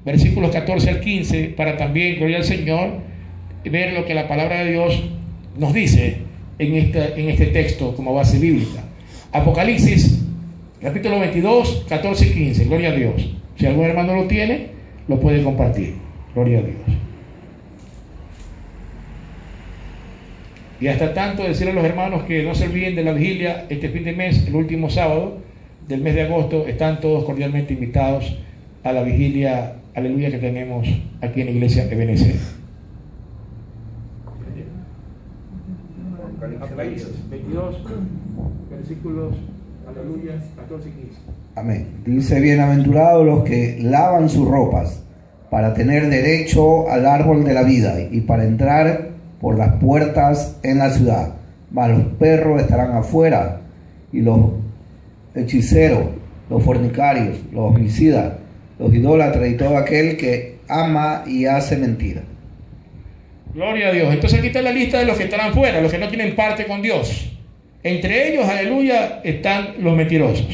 versículos 14 al 15, para también, gloria al Señor, ver lo que la palabra de Dios nos dice en este texto como base bíblica. Apocalipsis, capítulo 22, 14 y 15, gloria a Dios. Si algún hermano lo tiene, lo puede compartir. Gloria a Dios. Y hasta tanto decirle a los hermanos que no se olviden de la vigilia este fin de mes, el último sábado del mes de agosto. Están todos cordialmente invitados a la vigilia, aleluya, que tenemos aquí en la iglesia Ebenezer. Apocalipsis 22, versículos, aleluya, 14 y 15. Amén. Dice: bienaventurados los que lavan sus ropas para tener derecho al árbol de la vida y para entrar por las puertas en la ciudad. Mas los perros estarán afuera, y los hechiceros, los fornicarios, los homicidas, los idólatras y todo aquel que ama y hace mentira. Gloria a Dios. Entonces aquí está la lista de los que estarán fuera, los que no tienen parte con Dios. Entre ellos, aleluya, están los mentirosos.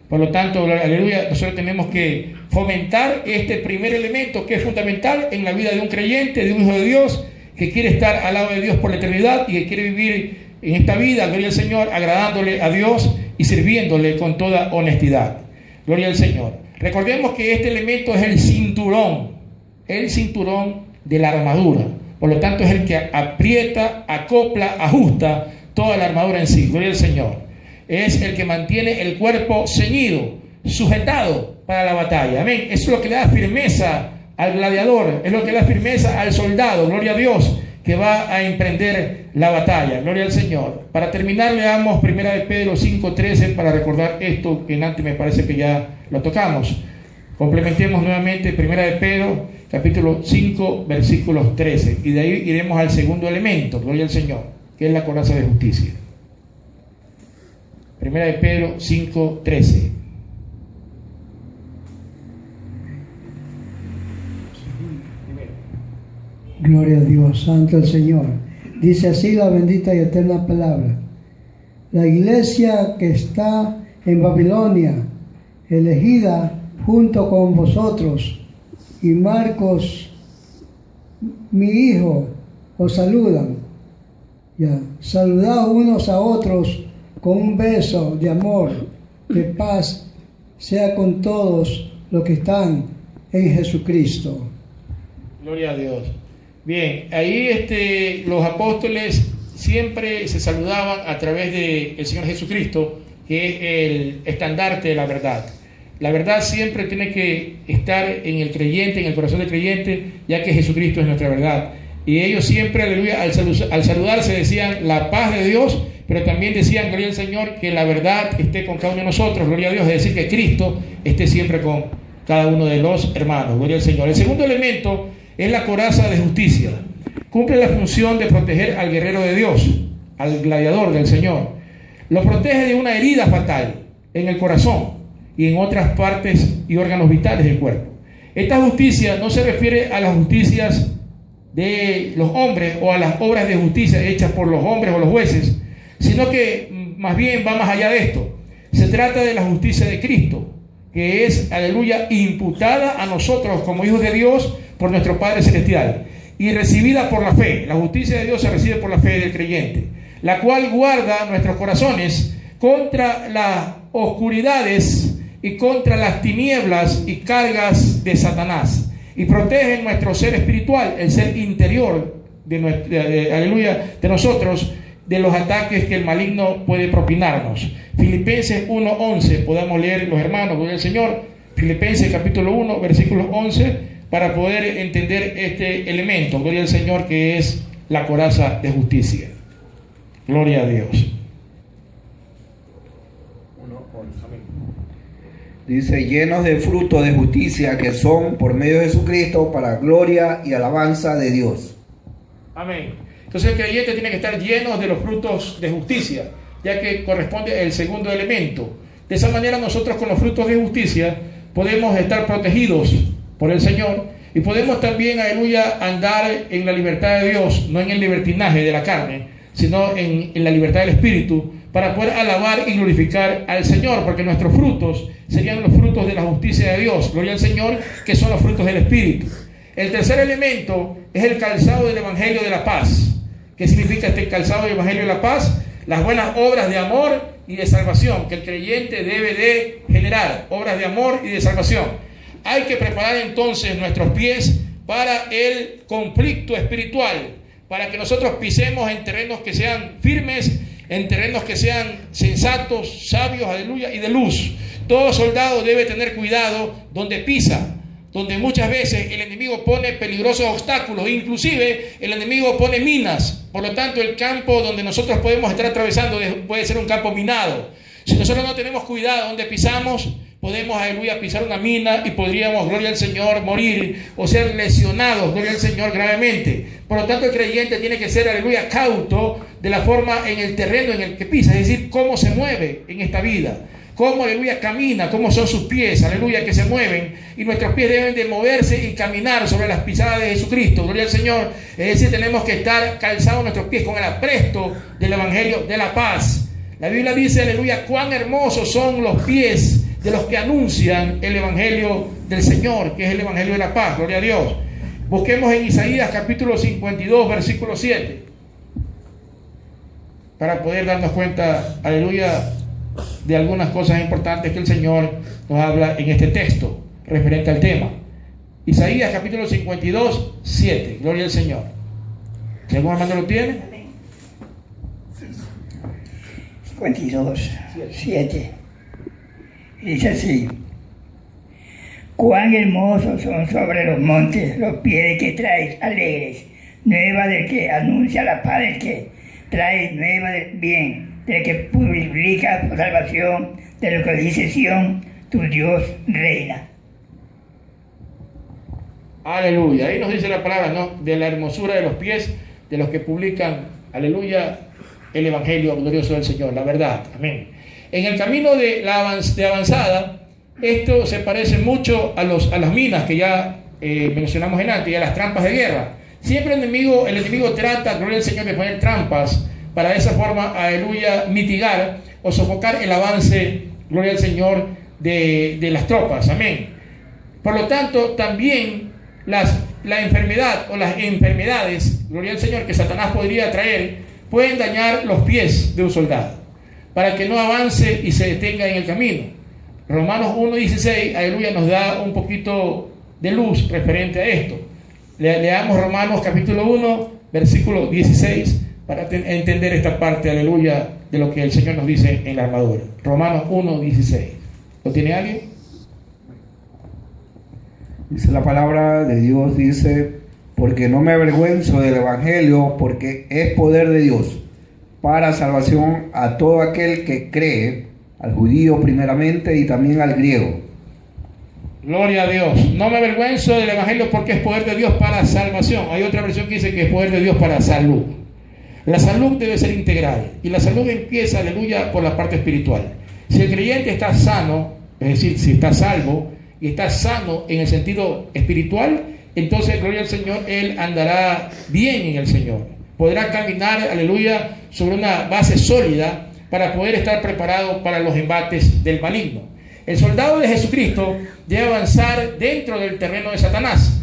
Por lo tanto, aleluya, nosotros tenemos que fomentar este primer elemento que es fundamental en la vida de un creyente, de un hijo de Dios, que quiere estar al lado de Dios por la eternidad y que quiere vivir en esta vida, gloria al Señor, agradándole a Dios y sirviéndole con toda honestidad. Gloria al Señor. Recordemos que este elemento es el cinturón de la armadura. Por lo tanto, es el que aprieta, acopla, ajusta toda la armadura en sí. Gloria al Señor. Es el que mantiene el cuerpo ceñido, sujetado para la batalla. Amén. Eso es lo que le da firmeza al gladiador, es lo que le da firmeza al soldado, gloria a Dios, que va a emprender la batalla. Gloria al Señor. Para terminar, leamos 1 de Pedro 5:13 para recordar esto que antes me parece que ya lo tocamos. Complementemos nuevamente 1 de Pedro capítulo 5 versículos 13, y de ahí iremos al segundo elemento, gloria al Señor, que es la coraza de justicia. 1 de Pedro 5:13. Gloria a Dios, santo el Señor. Dice así la bendita y eterna palabra: la iglesia que está en Babilonia, elegida junto con vosotros, y Marcos, mi hijo, os saludan. Ya, saludad unos a otros con un beso de amor, de paz sea con todos los que están en Jesucristo. Gloria a Dios. Bien, ahí los apóstoles siempre se saludaban a través del Señor Jesucristo, que es el estandarte de la verdad. La verdad siempre tiene que estar en el creyente, en el corazón del creyente, ya que Jesucristo es nuestra verdad. Y ellos siempre, aleluya, al saludarse decían la paz de Dios, pero también decían, gloria al Señor, que la verdad esté con cada uno de nosotros, gloria a Dios, es decir, que Cristo esté siempre con cada uno de los hermanos, gloria al Señor. El segundo elemento es la coraza de justicia. Cumple la función de proteger al guerrero de Dios, al gladiador del Señor. Lo protege de una herida fatal en el corazón y en otras partes y órganos vitales del cuerpo. Esta justicia no se refiere a las justicias de los hombres o a las obras de justicia hechas por los hombres o los jueces, sino que más bien va más allá de esto. Se trata de la justicia de Cristo, que es, aleluya, imputada a nosotros como hijos de Dios por nuestro Padre Celestial y recibida por la fe. La justicia de Dios se recibe por la fe del creyente, la cual guarda nuestros corazones contra las oscuridades y contra las tinieblas y cargas de Satanás, y protege nuestro ser espiritual, el ser interior de nosotros, de los ataques que el maligno puede propinarnos. Filipenses 1:11, podamos leer los hermanos, gloria al Señor. Filipenses capítulo 1, versículo 11, para poder entender este elemento, gloria al Señor, que es la coraza de justicia. Gloria a Dios. Dice: llenos de fruto de justicia, que son por medio de Jesucristo para gloria y alabanza de Dios. Amén. Entonces el creyente tiene que estar lleno de los frutos de justicia, ya que corresponde el segundo elemento. De esa manera nosotros con los frutos de justicia podemos estar protegidos por el Señor y podemos también, aleluya, andar en la libertad de Dios, no en el libertinaje de la carne, sino en la libertad del Espíritu, para poder alabar y glorificar al Señor, porque nuestros frutos serían los frutos de la justicia de Dios, gloria al Señor, que son los frutos del Espíritu. El tercer elemento es el calzado del Evangelio de la paz. ¿Qué significa este calzado del Evangelio de la paz? Las buenas obras de amor y de salvación que el creyente debe de generar, obras de amor y de salvación. Hay que preparar entonces nuestros pies para el conflicto espiritual, para que nosotros pisemos en terrenos que sean firmes, en terrenos que sean sensatos, sabios, aleluya, y de luz. Todo soldado debe tener cuidado donde pisa, donde muchas veces el enemigo pone peligrosos obstáculos, inclusive el enemigo pone minas. Por lo tanto, el campo donde nosotros podemos estar atravesando puede ser un campo minado. Si nosotros no tenemos cuidado donde pisamos, podemos, aleluya, pisar una mina y podríamos, gloria al Señor, morir o ser lesionados, gloria al Señor, gravemente. Por lo tanto, el creyente tiene que ser, aleluya, cauto de la forma en el terreno en el que pisa, es decir, cómo se mueve en esta vida, cómo, aleluya, camina, cómo son sus pies, aleluya, que se mueven, y nuestros pies deben de moverse y caminar sobre las pisadas de Jesucristo, gloria al Señor. Es decir, tenemos que estar calzados nuestros pies con el apresto del Evangelio de la paz. La Biblia dice, aleluya, cuán hermosos son los pies de los que anuncian el Evangelio del Señor, que es el Evangelio de la paz, gloria a Dios. Busquemos en Isaías capítulo 52, versículo 7, para poder darnos cuenta, aleluya, de algunas cosas importantes que el Señor nos habla en este texto, referente al tema. Isaías capítulo 52, 7, gloria al Señor. ¿Si algún hermano lo tiene? 52, 7. Dice así: cuán hermosos son sobre los montes los pies que traes alegres, nueva del que anuncia la paz, del que trae nueva del bien, del que publica salvación, de lo que dice Sión, tu Dios reina. Aleluya. Ahí nos dice la palabra, ¿no?, de la hermosura de los pies de los que publican, aleluya, el Evangelio glorioso del Señor, la verdad. Amén. En el camino de avanzada, esto se parece mucho a las minas que ya mencionamos en antes, y a las trampas de guerra. Siempre el enemigo trata, gloria al Señor, de poner trampas para de esa forma, aleluya, mitigar o sofocar el avance, gloria al Señor, de las tropas. Amén. Por lo tanto, también la enfermedad o las enfermedades, gloria al Señor, que Satanás podría traer, pueden dañar los pies de un soldado, para que no avance y se detenga en el camino. Romanos 1:16, aleluya, nos da un poquito de luz referente a esto. Leamos Romanos capítulo 1, versículo 16, para entender esta parte, aleluya, de lo que el Señor nos dice en la armadura. Romanos 1:16. ¿Lo tiene alguien? Dice la palabra de Dios, dice: porque no me avergüenzo del Evangelio, porque es poder de Dios para salvación a todo aquel que cree, al judío primeramente y también al griego. Gloria a Dios. No me avergüenzo del Evangelio porque es poder de Dios para salvación. Hay otra versión que dice que es poder de Dios para salud. La salud debe ser integral, y la salud empieza, aleluya, por la parte espiritual. Si el creyente está sano, es decir, si está salvo y está sano en el sentido espiritual, entonces, gloria al Señor, él andará bien en el Señor. Podrá caminar, aleluya, sobre una base sólida para poder estar preparado para los embates del maligno. El soldado de Jesucristo debe avanzar dentro del terreno de Satanás.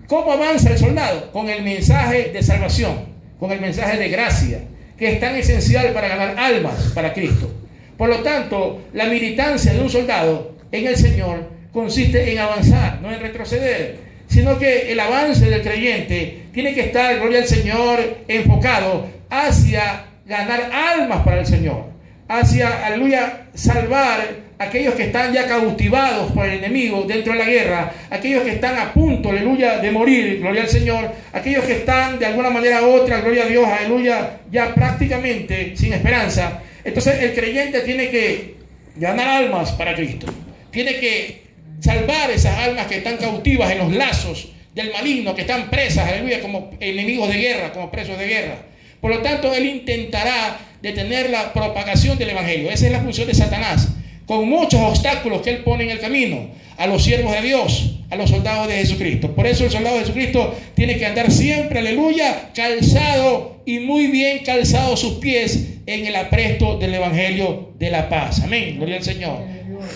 ¿Cómo avanza el soldado? Con el mensaje de salvación, con el mensaje de gracia, que es tan esencial para ganar almas para Cristo. Por lo tanto, la militancia de un soldado en el Señor consiste en avanzar, no en retroceder, sino que el avance del creyente tiene que estar, gloria al Señor, enfocado hacia ganar almas para el Señor, hacia, aleluya, salvar a aquellos que están ya cautivados por el enemigo dentro de la guerra, aquellos que están a punto, aleluya, de morir, gloria al Señor, aquellos que están de alguna manera u otra, gloria a Dios, aleluya, ya prácticamente sin esperanza. Entonces el creyente tiene que ganar almas para Cristo, tiene que salvar esas almas que están cautivas en los lazos del maligno, que están presas, aleluya, como enemigos de guerra, como presos de guerra. Por lo tanto, él intentará detener la propagación del Evangelio. Esa es la función de Satanás, con muchos obstáculos que él pone en el camino a los siervos de Dios, a los soldados de Jesucristo. Por eso el soldado de Jesucristo tiene que andar siempre, aleluya, calzado y muy bien calzados sus pies en el apresto del Evangelio de la paz. Amén, gloria al Señor.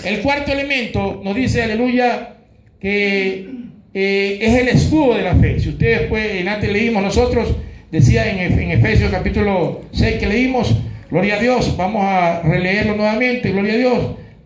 El cuarto elemento nos dice, aleluya, que es el escudo de la fe. Si ustedes pues, antes leímos nosotros, decía en Efesios capítulo 6 que leímos, gloria a Dios, vamos a releerlo nuevamente, gloria a Dios,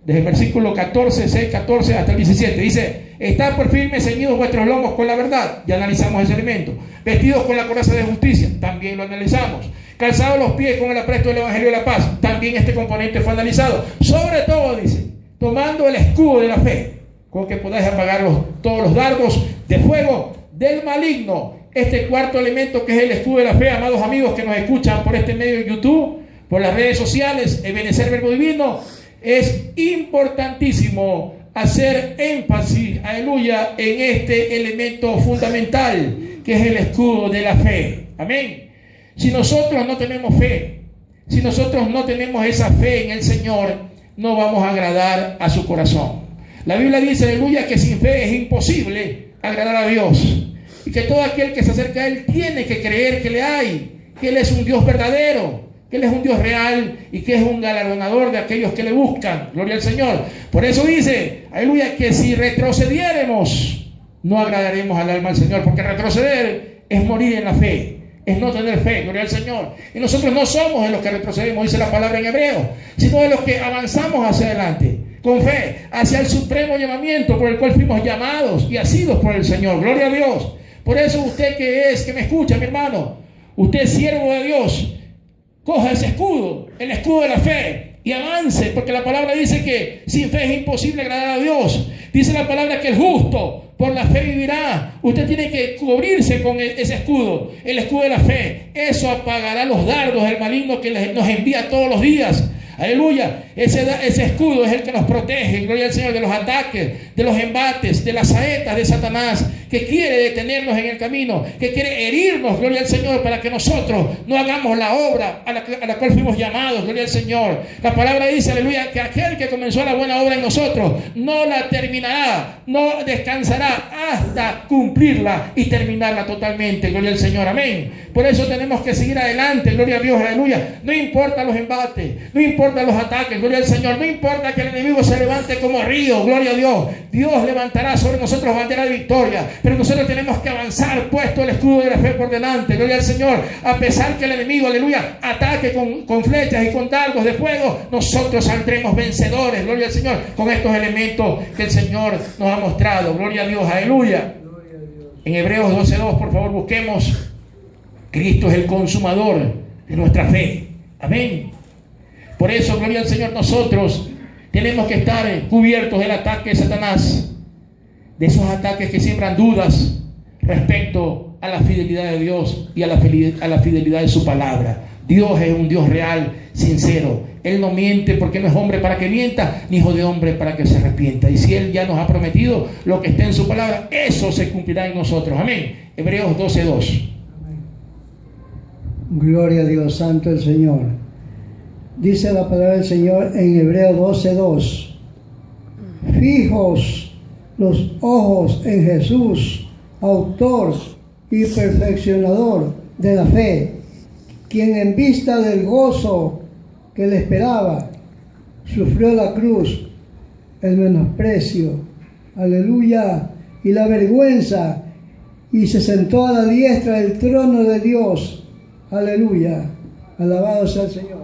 desde el versículo 14, 6, 14 hasta el 17, dice: estad por firmes ceñidos vuestros lomos con la verdad, ya analizamos ese elemento, vestidos con la coraza de justicia, también lo analizamos, calzados los pies con el apresto del Evangelio de la paz, también este componente fue analizado, sobre todo, dice, tomando el escudo de la fe, con que podáis apagar todos los dardos de fuego del maligno. Este cuarto elemento, que es el escudo de la fe, amados amigos que nos escuchan por este medio de YouTube, por las redes sociales, Ebenecer Verbo Divino, es importantísimo hacer énfasis, aleluya, en este elemento fundamental, que es el escudo de la fe. Amén. Si nosotros no tenemos fe, si nosotros no tenemos esa fe en el Señor, no vamos a agradar a su corazón. La Biblia dice, aleluya, que sin fe es imposible agradar a Dios, y que todo aquel que se acerca a Él tiene que creer que le hay, que Él es un Dios verdadero, que Él es un Dios real y que es un galardonador de aquellos que le buscan. Gloria al Señor. Por eso dice, aleluya, que si retrocediéramos, no agradaremos al alma del Señor, porque retroceder es morir en la fe, es no tener fe. Gloria al Señor. Y nosotros no somos de los que retrocedemos, dice la palabra en hebreo, sino de los que avanzamos hacia adelante con fe, hacia el supremo llamamiento por el cual fuimos llamados y asidos por el Señor. Gloria a Dios. Por eso usted que me escucha, mi hermano, usted es siervo de Dios, coja ese escudo, el escudo de la fe, y avance, porque la palabra dice que sin fe es imposible agradar a Dios. Dice la palabra que el justo por la fe vivirá. Usted tiene que cubrirse con ese escudo, el escudo de la fe. Eso apagará los dardos del maligno que nos envía todos los días. Aleluya, ese escudo es el que nos protege, gloria al Señor, de los ataques, de los embates, de las saetas de Satanás, que quiere detenernos en el camino, que quiere herirnos, gloria al Señor, para que nosotros no hagamos la obra a la cual fuimos llamados, gloria al Señor. La palabra dice, aleluya, que aquel que comenzó la buena obra en nosotros no la terminará, no descansará hasta cumplirla y terminarla totalmente, gloria al Señor, amén. Por eso tenemos que seguir adelante, gloria a Dios, aleluya. No importa los embates, no importa los ataques, gloria al Señor, no importa que el enemigo se levante como río, gloria a Dios. Dios levantará sobre nosotros bandera de victoria, pero nosotros tenemos que avanzar puesto el escudo de la fe por delante, gloria al Señor. A pesar que el enemigo, aleluya, ataque con flechas y con dardos de fuego, nosotros saldremos vencedores, gloria al Señor, con estos elementos que el Señor nos ha mostrado, gloria a Dios, aleluya. En Hebreos 12:2, por favor, busquemos. Cristo es el consumador de nuestra fe, amén. Por eso, gloria al Señor, nosotros tenemos que estar cubiertos del ataque de Satanás, de esos ataques que siembran dudas respecto a la fidelidad de Dios y a la fidelidad de su palabra. Dios es un Dios real, sincero. Él no miente porque no es hombre para que mienta, ni hijo de hombre para que se arrepienta. Y si Él ya nos ha prometido lo que está en su palabra, eso se cumplirá en nosotros. Amén. Hebreos 12:2. Gloria a Dios, santo el Señor. Dice la palabra del Señor en Hebreos 12:2. Fijos los ojos en Jesús, autor y perfeccionador de la fe, quien en vista del gozo que le esperaba, sufrió la cruz, el menosprecio, aleluya, y la vergüenza, y se sentó a la diestra del trono de Dios. Aleluya, alabado sea el Señor.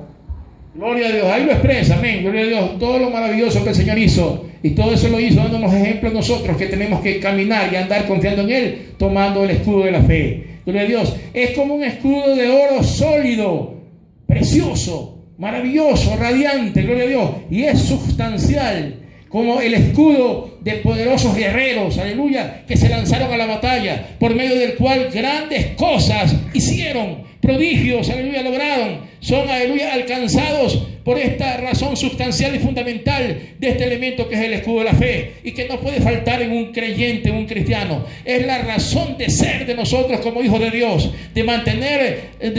Gloria a Dios, ahí lo expresa, amén, gloria a Dios, todo lo maravilloso que el Señor hizo, y todo eso lo hizo dándonos ejemplos nosotros que tenemos que caminar y andar confiando en Él, tomando el escudo de la fe. Gloria a Dios, es como un escudo de oro sólido, precioso, maravilloso, radiante, gloria a Dios, y es sustancial, como el escudo de poderosos guerreros, aleluya, que se lanzaron a la batalla, por medio del cual grandes cosas hicieron, prodigios, aleluya, lograron, son, aleluya, alcanzados por esta razón sustancial y fundamental de este elemento que es el escudo de la fe, y que no puede faltar en un creyente, en un cristiano. Es la razón de ser de nosotros como hijos de Dios, de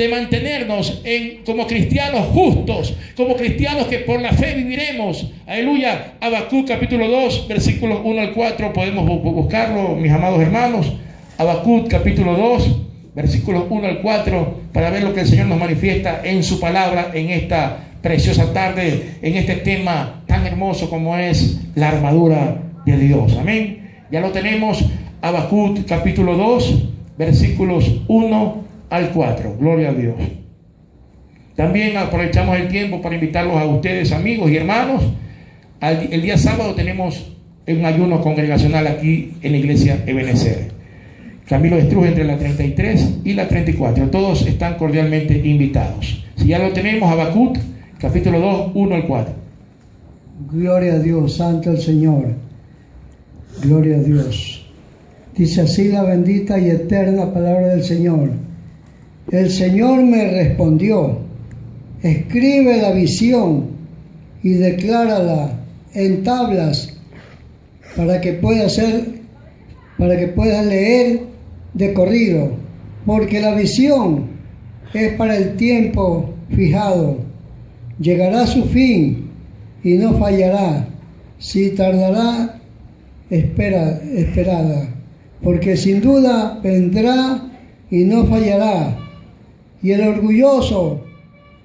mantenernos como cristianos justos, como cristianos que por la fe viviremos. Aleluya. Habacuc capítulo 2, versículos 1 al 4, podemos buscarlo, mis amados hermanos. Habacuc capítulo 2, versículos 1 al 4, para ver lo que el Señor nos manifiesta en su palabra en esta preciosa tarde, en este tema tan hermoso como es la armadura de Dios. Amén. Ya lo tenemos, Habacuc capítulo 2, versículos 1 al 4. Gloria a Dios. También aprovechamos el tiempo para invitarlos a ustedes, amigos y hermanos. El día sábado tenemos un ayuno congregacional aquí en la iglesia Ebenezer. Camilo de Estruje entre la 33 y la 34. Todos están cordialmente invitados. Si ya lo tenemos, Habacuc capítulo 2, 1 al 4. Gloria a Dios, santo el Señor. Gloria a Dios. Dice así la bendita y eterna palabra del Señor. El Señor me respondió: escribe la visión y declárala en tablas para que puedas leer de corrido, porque la visión es para el tiempo fijado. Llegará a su fin y no fallará. Si tardará, esperada, porque sin duda vendrá y no fallará. Y el orgulloso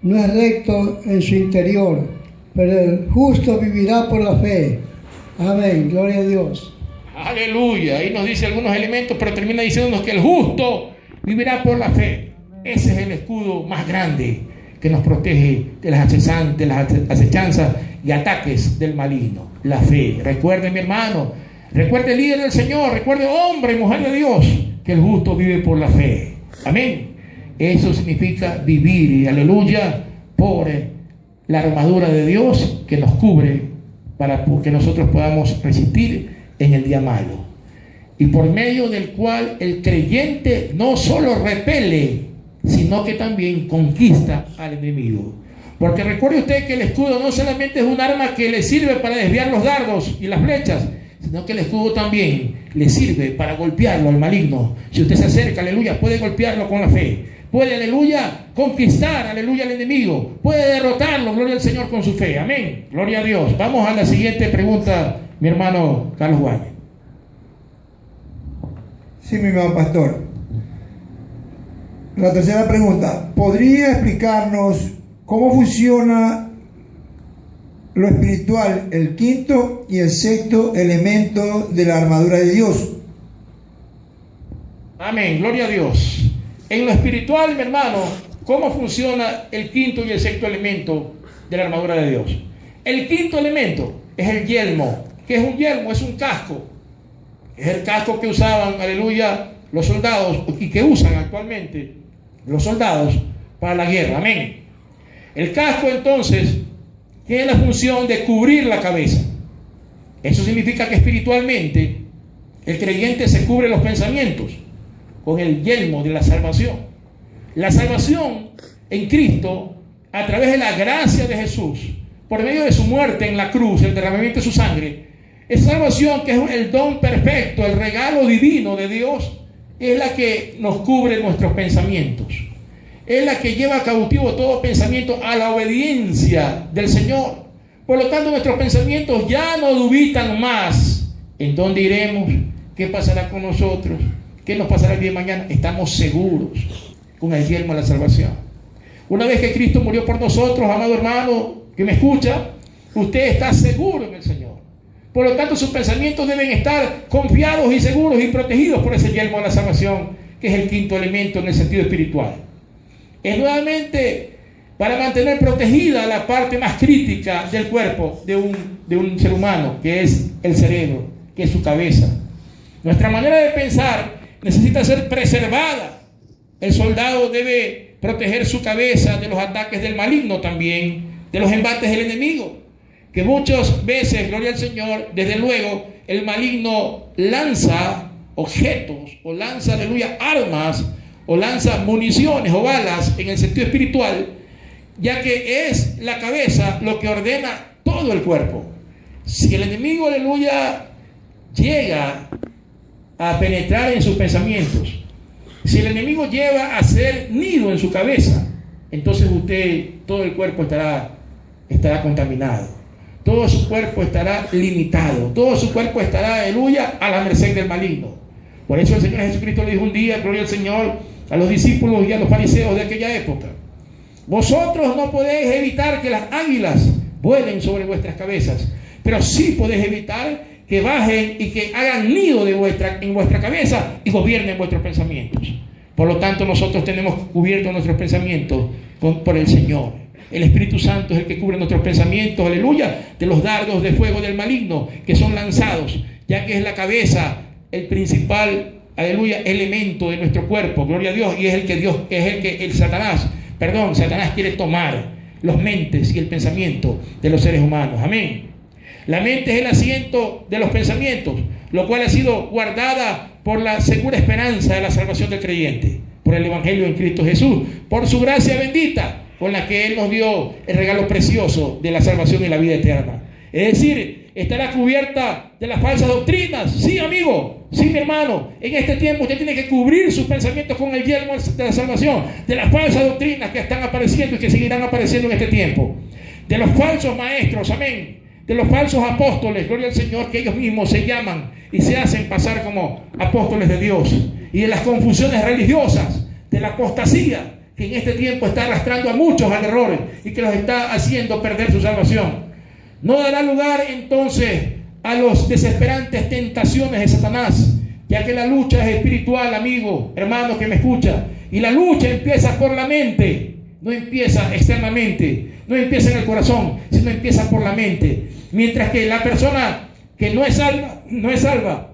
no es recto en su interior, pero el justo vivirá por la fe. Amén, gloria a Dios. Aleluya. Ahí nos dice algunos elementos, pero termina diciéndonos que el justo vivirá por la fe. Ese es el escudo más grande que nos protege de las acechanzas y ataques del maligno. La fe. Recuerde, mi hermano, recuerde, líder del Señor, recuerde, hombre y mujer de Dios, que el justo vive por la fe. Amén. Eso significa vivir, y aleluya, por la armadura de Dios que nos cubre para que nosotros podamos resistir en el día malo, y por medio del cual el creyente no solo repele, sino que también conquista al enemigo. Porque recuerde usted que el escudo no solamente es un arma que le sirve para desviar los dardos y las flechas, sino que el escudo también le sirve para golpearlo al maligno. Si usted se acerca, aleluya, puede golpearlo con la fe, puede, aleluya, conquistar, aleluya, al enemigo, puede derrotarlo, gloria al Señor, con su fe. Amén, gloria a Dios. Vamos a la siguiente pregunta, mi hermano Carlos Guañez. Sí, mi hermano pastor. La tercera pregunta: ¿podría explicarnos cómo funciona lo espiritual, el quinto y el sexto elemento de la armadura de Dios? Amén, gloria a Dios. En lo espiritual, mi hermano, ¿cómo funciona el quinto y el sexto elemento de la armadura de Dios? El quinto elemento es el yelmo. ¿Qué es un yelmo? Es un casco. Es el casco que usaban, aleluya, los soldados, y que usan actualmente los soldados para la guerra. Amén. El casco, entonces, tiene la función de cubrir la cabeza. Eso significa que espiritualmente el creyente se cubre los pensamientos con el yelmo de la salvación. La salvación en Cristo, a través de la gracia de Jesús, por medio de su muerte en la cruz, el derramamiento de su sangre, esa salvación, que es el don perfecto, el regalo divino de Dios, es la que nos cubre nuestros pensamientos. Es la que lleva cautivo todo pensamiento a la obediencia del Señor. Por lo tanto, nuestros pensamientos ya no dubitan más en dónde iremos, qué pasará con nosotros, qué nos pasará el día de mañana. Estamos seguros con el yelmo de la salvación. Una vez que Cristo murió por nosotros, amado hermano que me escucha, usted está seguro en el Señor. Por lo tanto, sus pensamientos deben estar confiados y seguros y protegidos por ese yelmo de la salvación, que es el quinto elemento en el sentido espiritual. Es nuevamente para mantener protegida la parte más crítica del cuerpo de un ser humano, que es el cerebro, que es su cabeza. Nuestra manera de pensar necesita ser preservada. El soldado debe proteger su cabeza de los ataques del maligno también, de los embates del enemigo, que muchas veces, gloria al Señor, desde luego, el maligno lanza objetos, o lanza, aleluya, armas, o lanza municiones o balas en el sentido espiritual, ya que es la cabeza lo que ordena todo el cuerpo. Si el enemigo, aleluya, llega a penetrar en sus pensamientos, si el enemigo lleva a hacer nido en su cabeza, entonces todo el cuerpo estará contaminado, todo su cuerpo estará limitado, todo su cuerpo estará, aleluya, a la merced del maligno. Por eso el Señor Jesucristo le dijo un día, gloria al Señor, a los discípulos y a los fariseos de aquella época: vosotros no podéis evitar que las águilas vuelen sobre vuestras cabezas, pero sí podéis evitar que bajen y que hagan nido en vuestra cabeza y gobiernen vuestros pensamientos. Por lo tanto, nosotros tenemos cubiertos nuestros pensamientos por el Señor. El Espíritu Santo es el que cubre nuestros pensamientos, aleluya, de los dardos de fuego del maligno que son lanzados, ya que es la cabeza el principal, aleluya, elemento de nuestro cuerpo, gloria a Dios, y es Satanás quiere tomar los mentes y el pensamiento de los seres humanos. Amén. La mente es el asiento de los pensamientos, lo cual ha sido guardada por la segura esperanza de la salvación del creyente, por el Evangelio en Cristo Jesús, por su gracia bendita, con la que Él nos dio el regalo precioso de la salvación y la vida eterna. Es decir, estará cubierta de las falsas doctrinas. Sí, amigo, sí, mi hermano, en este tiempo usted tiene que cubrir sus pensamientos con el yelmo de la salvación, de las falsas doctrinas que están apareciendo y que seguirán apareciendo en este tiempo, de los falsos maestros, amén, de los falsos apóstoles, gloria al Señor, que ellos mismos se llaman y se hacen pasar como apóstoles de Dios, y de las confusiones religiosas, de la apostasía que en este tiempo está arrastrando a muchos al error y que los está haciendo perder su salvación. No dará lugar entonces a los desesperantes tentaciones de Satanás, ya que la lucha es espiritual, amigo, hermano que me escucha, y la lucha empieza por la mente, no empieza externamente, no empieza en el corazón, sino empieza por la mente. Mientras que la persona que no es salva,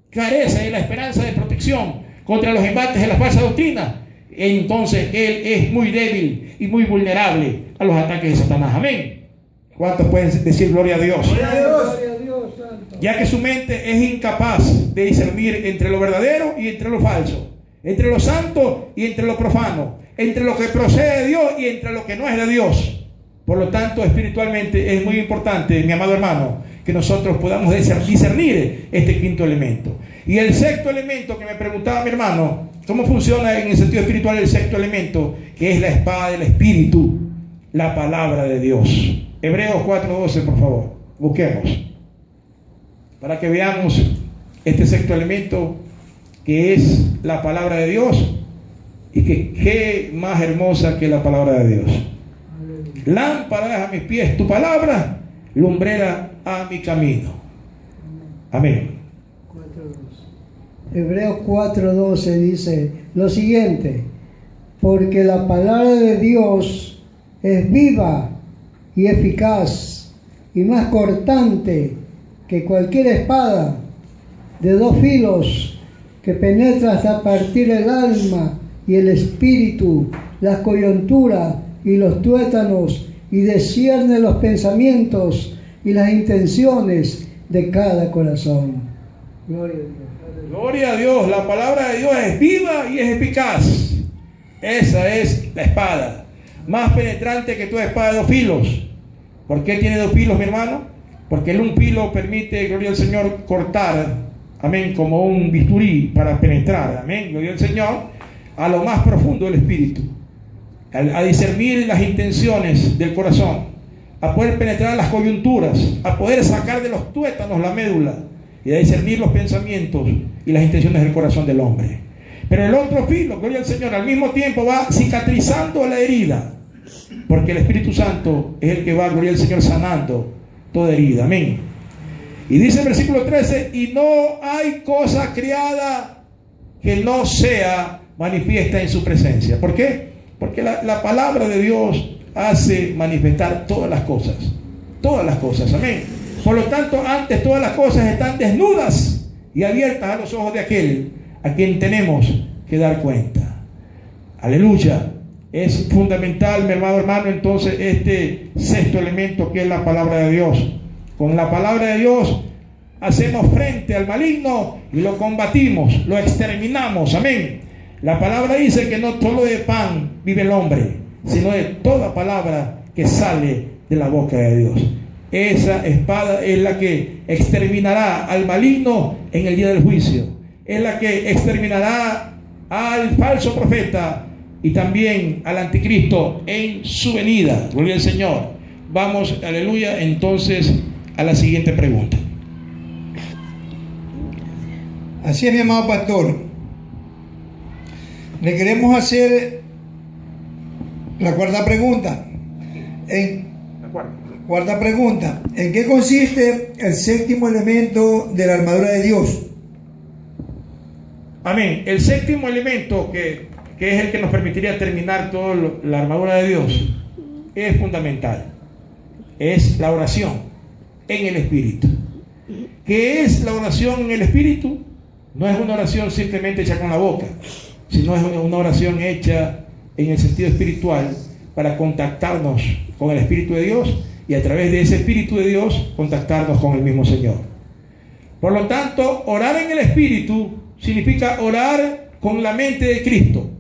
carece de la esperanza de protección contra los embates de la falsa doctrina, entonces él es muy débil y muy vulnerable a los ataques de Satanás. Amén. ¿Cuántos pueden decir gloria a Dios? Gloria a Dios, santo. Ya que su mente es incapaz de discernir entre lo verdadero y entre lo falso, entre lo santo y entre lo profano, entre lo que procede de Dios y entre lo que no es de Dios. Por lo tanto, espiritualmente es muy importante, mi amado hermano, que nosotros podamos discernir este quinto elemento. Y el sexto elemento que me preguntaba mi hermano, ¿cómo funciona en el sentido espiritual el sexto elemento? Que es la espada del Espíritu, la palabra de Dios. Hebreos 4:12, por favor, busquemos, para que veamos este sexto elemento, que es la palabra de Dios, y que qué más hermosa que la palabra de Dios. Lámpara a mis pies tu palabra, lumbrera a mi camino. Amén. Hebreos 4:12 dice lo siguiente: porque la palabra de Dios es viva y eficaz y más cortante que cualquier espada de dos filos, que penetra hasta partir el alma y el espíritu, las coyunturas y los tuétanos, y discierne los pensamientos y las intenciones de cada corazón. Gloria a Dios. Gloria a Dios. La palabra de Dios es viva y es eficaz. Esa es la espada, más penetrante que toda espada de dos filos. ¿Por qué tiene dos filos, mi hermano? Porque un filo permite, gloria al Señor, cortar, amén, como un bisturí para penetrar, amén, gloria al Señor, a lo más profundo del espíritu, a discernir las intenciones del corazón, a poder penetrar las coyunturas, a poder sacar de los tuétanos la médula y a discernir los pensamientos y las intenciones del corazón del hombre. Pero el otro filo, gloria al Señor, al mismo tiempo va cicatrizando la herida, porque el Espíritu Santo es el que va, gloria al Señor, sanando toda herida. Amén. Y dice el versículo 13: y no hay cosa criada que no sea manifiesta en su presencia. ¿Por qué? Porque la palabra de Dios hace manifestar todas las cosas, amén. Por lo tanto, antes todas las cosas están desnudas y abiertas a los ojos de aquel a quien tenemos que dar cuenta. Aleluya. Es fundamental, mi hermano, entonces este sexto elemento, que es la palabra de Dios. Con la palabra de Dios hacemos frente al maligno y lo combatimos, lo exterminamos, amén. La palabra dice que no solo de pan vive el hombre, sino de toda palabra que sale de la boca de Dios. Esa espada es la que exterminará al maligno en el día del juicio. Es la que exterminará al falso profeta y también al anticristo en su venida. Gloria al Señor. Vamos, aleluya, entonces a la siguiente pregunta. Así es, mi amado pastor. Le queremos hacer la cuarta pregunta. Cuarta pregunta. ¿En qué consiste el séptimo elemento de la armadura de Dios? Amén. El séptimo elemento que es el que nos permitiría terminar toda la armadura de Dios es fundamental. Es la oración en el Espíritu. ¿Qué es la oración en el Espíritu? No es una oración simplemente hecha con la boca, sino es una oración hecha en el sentido espiritual para contactarnos con el Espíritu de Dios y a través de ese Espíritu de Dios contactarnos con el mismo Señor. Por lo tanto, orar en el Espíritu significa orar con la mente de Cristo.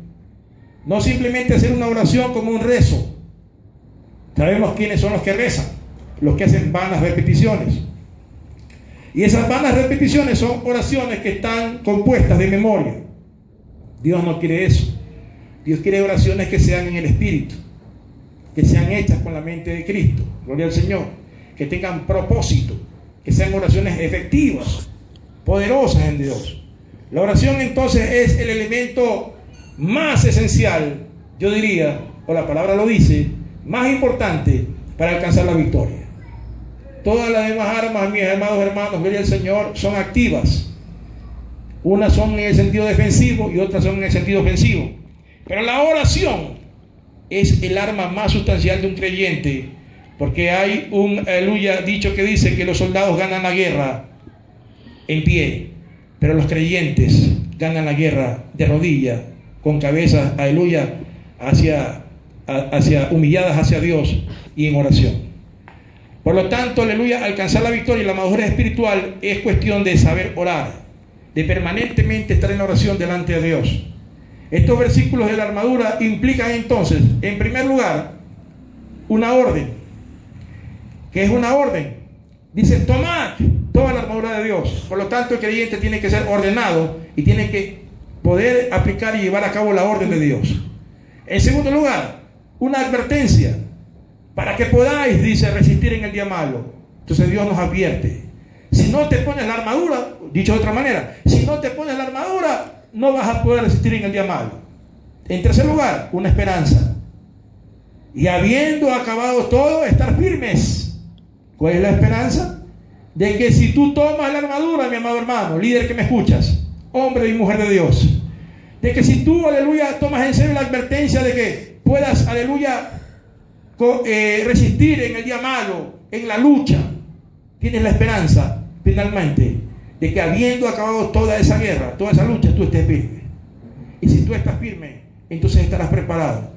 No simplemente hacer una oración como un rezo. Sabemos quiénes son los que rezan, los que hacen vanas repeticiones. Y esas vanas repeticiones son oraciones que están compuestas de memoria. Dios no quiere eso. Dios quiere oraciones que sean en el Espíritu, que sean hechas con la mente de Cristo. Gloria al Señor. Que tengan propósito, que sean oraciones efectivas, poderosas en Dios. La oración entonces es el elemento más esencial, yo diría, o la palabra lo dice, más importante para alcanzar la victoria. Todas las demás armas, mis amados hermanos, gloria al Señor, son activas. Unas son en el sentido defensivo y otras son en el sentido ofensivo. Pero la oración es el arma más sustancial de un creyente, porque hay un aleluya dicho que dice que los soldados ganan la guerra en pie, pero los creyentes ganan la guerra de rodillas, con cabezas, aleluya, hacia humilladas hacia Dios y en oración. Por lo tanto, aleluya, alcanzar la victoria y la madurez espiritual es cuestión de saber orar, de permanentemente estar en oración delante de Dios. Estos versículos de la armadura implican entonces, en primer lugar, una orden. ¿Qué es una orden? Dice, tomad toda la armadura de Dios. Por lo tanto, el creyente tiene que ser ordenado y tiene que poder aplicar y llevar a cabo la orden de Dios. En segundo lugar, una advertencia. Para que podáis, dice, resistir en el día malo. Entonces Dios nos advierte. Si no te pones la armadura, dicho de otra manera, si no te pones la armadura, no vas a poder resistir en el día malo. En tercer lugar, una esperanza. Y habiendo acabado todo, estar firmes. ¿Cuál es la esperanza? De que si tú tomas la armadura, mi amado hermano, líder que me escuchas, hombre y mujer de Dios, de que si tú, aleluya, tomas en serio la advertencia de que puedas, aleluya, resistir en el día malo, en la lucha, tienes la esperanza finalmente de que habiendo acabado toda esa guerra, toda esa lucha, tú estés firme. Y si tú estás firme, entonces estarás preparado